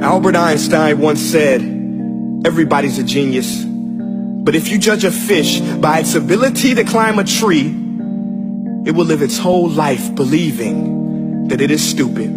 Albert Einstein once said, everybody's a genius. But if you judge a fish by its ability to climb a tree, it will live its whole life believing that it is stupid.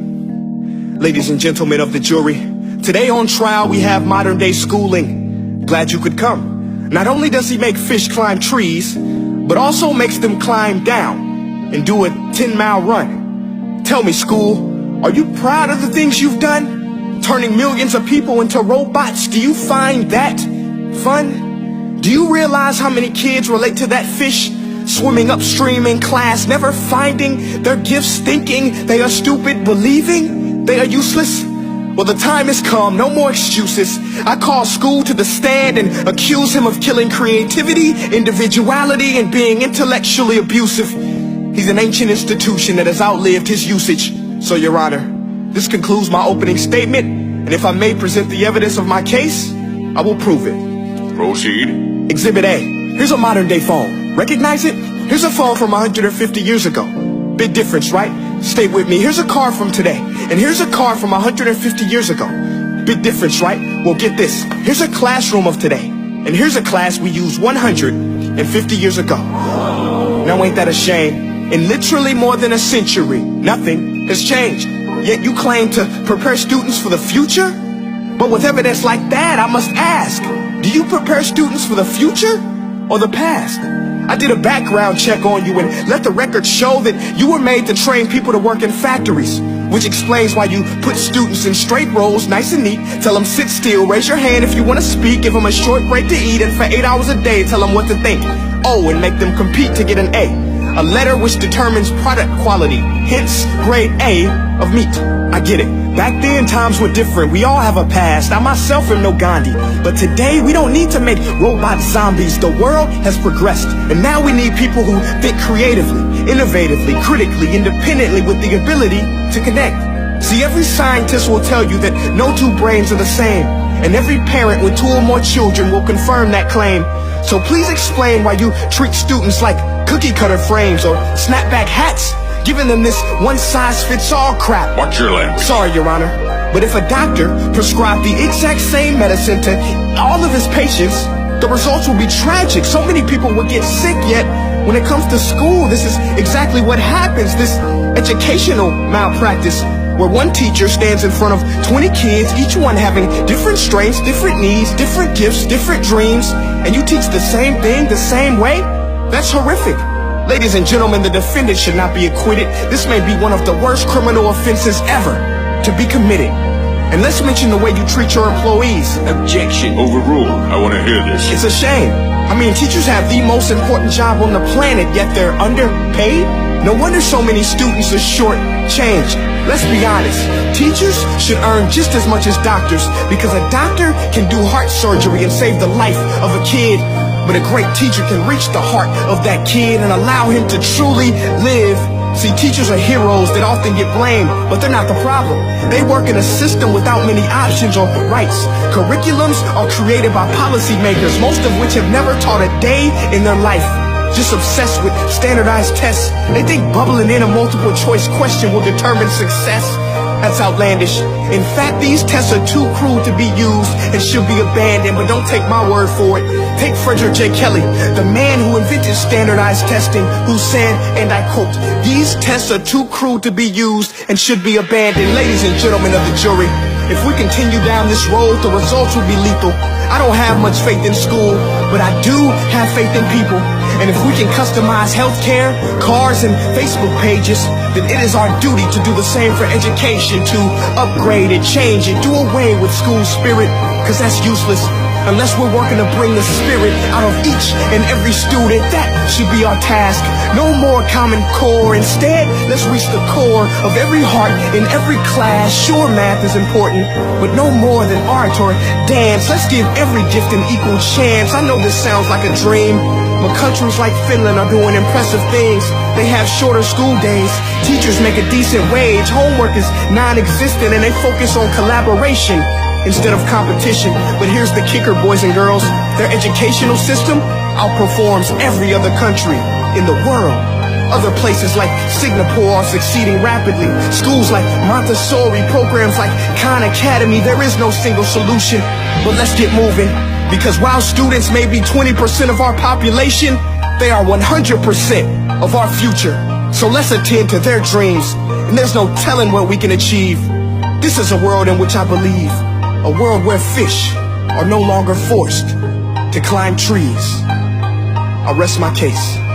Ladies and gentlemen of the jury, today on trial we have modern day schooling. Glad you could come. Not only does he make fish climb trees, but also makes them climb down and do a 10-mile run. Tell me, school, are you proud of the things you've done? Turning millions of people into robots, do you find that fun? Do you realize how many kids relate to that fish swimming upstream in class, never finding their gifts, thinking they are stupid, believing they are useless? Well, the time has come, no more excuses. I call school to the stand and accuse him of killing creativity, individuality, and being intellectually abusive. He's an ancient institution that has outlived his usage. So, Your Honor, this concludes my opening statement, and if I may present the evidence of my case, I will prove it. Proceed. Exhibit A. Here's a modern day phone. Recognize it? Here's a phone from 150 years ago. Big difference, right? Stay with me. Here's a car from today, and here's a car from 150 years ago. Big difference, right? Well, get this. Here's a classroom of today, and here's a class we used 150 years ago. Now ain't that a shame? In literally more than a century, nothing has changed. Yet you claim to prepare students for the future? But with evidence like that, I must ask, do you prepare students for the future or the past? I did a background check on you and let the record show that you were made to train people to work in factories, which explains why you put students in straight rows, nice and neat, tell them sit still, raise your hand if you want to speak, give them a short break to eat, and for 8 hours a day tell them what to think. Oh, and make them compete to get an A letter which determines product quality, hence grade A of meat. I get it. Back then, times were different. We all have a past. I myself am no Gandhi. But today, we don't need to make robot zombies. The world has progressed. And now we need people who think creatively, innovatively, critically, independently, with the ability to connect. See, every scientist will tell you that no two brains are the same. And every parent with 2 or more children will confirm that claim. So please explain why you treat students like cookie cutter frames or snapback hats, giving them this one-size-fits-all crap. Watch your language. Sorry, Your Honor, but if a doctor prescribed the exact same medicine to all of his patients, the results will be tragic. So many people will get sick, yet when it comes to school, this is exactly what happens. This educational malpractice, where one teacher stands in front of 20 kids, each one having different strengths, different needs, different gifts, different dreams, and you teach the same thing the same way? That's horrific. Ladies and gentlemen, the defendant should not be acquitted. This may be one of the worst criminal offenses ever to be committed. And let's mention the way you treat your employees. Objection. Overruled. I want to hear this. It's a shame. I mean, teachers have the most important job on the planet, yet they're underpaid? No wonder so many students are short-changed. Let's be honest, teachers should earn just as much as doctors, because a doctor can do heart surgery and save the life of a kid, but a great teacher can reach the heart of that kid and allow him to truly live. See, teachers are heroes that often get blamed, but they're not the problem. They work in a system without many options or rights. Curriculums are created by policymakers, most of which have never taught a day in their life. Just obsessed with standardized tests. They think bubbling in a multiple choice question will determine success. That's outlandish. In fact, these tests are too cruel to be used and should be abandoned, but don't take my word for it. Take Frederick J. Kelly, the man who invented standardized testing, who said, and I quote, "These tests are too cruel to be used and should be abandoned." Ladies and gentlemen of the jury, if we continue down this road, the results will be lethal. I don't have much faith in school, but I do have faith in people. And if we can customize healthcare, cars, and Facebook pages, then it is our duty to do the same for education, to upgrade it, change it, do away with school spirit, because that's useless. Unless we're working to bring the spirit out of each and every student, that should be our task. No more Common Core. Instead, let's reach the core of every heart in every class. Sure, math is important, but no more than art or dance. Let's give every gift an equal chance. I know this sounds like a dream, but countries like Finland are doing impressive things. They have shorter school days. Teachers make a decent wage. Homework is non-existent, and they focus on collaboration instead of competition. But here's the kicker, boys and girls. Their educational system outperforms every other country in the world. Other places like Singapore are succeeding rapidly. Schools like Montessori, programs like Khan Academy. There is no single solution, but let's get moving. Because while students may be 20% of our population, they are 100% of our future. So let's attend to their dreams, and there's no telling what we can achieve. This is a world in which I believe, a world where fish are no longer forced to climb trees. I rest my case.